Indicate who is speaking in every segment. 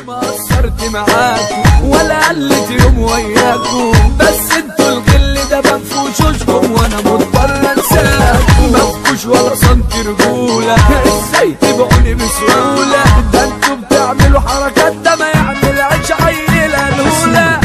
Speaker 1: ما قصرت معاكم ولا قلت يوم وياكم، بس انتوا الغل ده بان في وشوشكم وانا مضطر انساكم. مفكوش ولا سنتي رجوله، ازاي تبيعوني بسهوله؟ ده انتوا بتعملوا حركات ده ما يعملهاش عيل الهوله.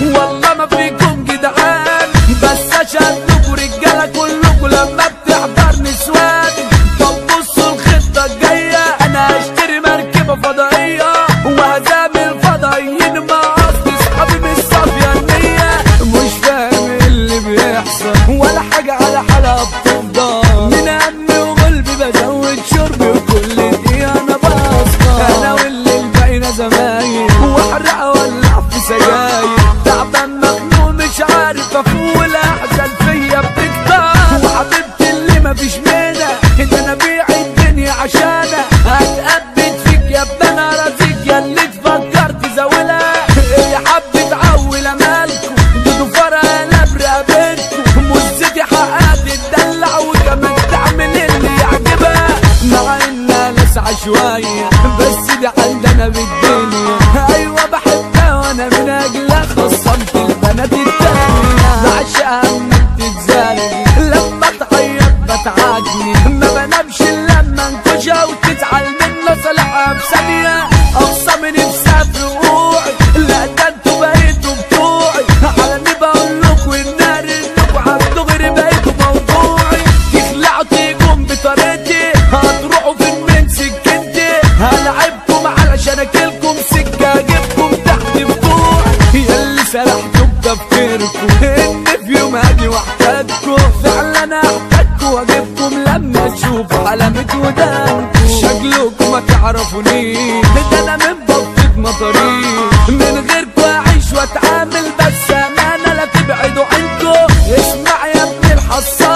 Speaker 1: والله ما فيكم جدعان، بس اشهد لكم رجاله كلكم لما بتحضر نسوان. طب بصوا الخطه الجايه، انا هشتري مركبه فضائيه وهزامل فضائيين مع قصدي صحابي مش صافيه النيه. مش فاهم اللي بيحصل ولا حاجه على حالها بتفضل، من همي وقلبي بزود شربي وكل دقيقه انا بسهر. انا واللي بقينا زمايل واحرق اولع في سجاير، تعبان مخنوق مش عارف افوق، الاحزان فيا بتكتر. وحبيبتي اللي مفيش منها ده انا بيع الدنيا عشانها، هتقبت فيك يا ابني انا رازيك يا اللي تفكرت زاولها. يا حبة عول مالكم دودو فرقة برقبتكم، مزتي حقها تتدلع وكمان تعمل اللي يعجبها، مع انها لسعة شوية بس دي عندنا بالدنيا. ايوه بحبها وانا من اجلها خصمت البنات التانية، بعشقها انك تتزالي لما تعيط بتعاجني، ما بنامش الا لما انكشها وتزعل منه صالحها بثانية. اقصى من نفسها في وقوعي، لا ده انتوا بقيتوا بتوعي، علني بقول لكم النار انكم عالدغري بقيتوا موضوعي. تخلعوا تيجوا بطريقتي هتروحوا فين من سكتي، هلعبكم علشان اكلكم سكه اجيبكم تحت بطوعي. ياللي سرحتوا بتفكيركم ان في يوم هاجي واحتاجكم، فعلا هحتاجكم واجيبكم لما تشوفوا علامة ودانكم. شكلكم ما تعرفونيش ده انا من بطة مطاريش، من غيركم اعيش واتعامل بس امانه لا تبعدوا عنكم. اسمع يا ابن الحصان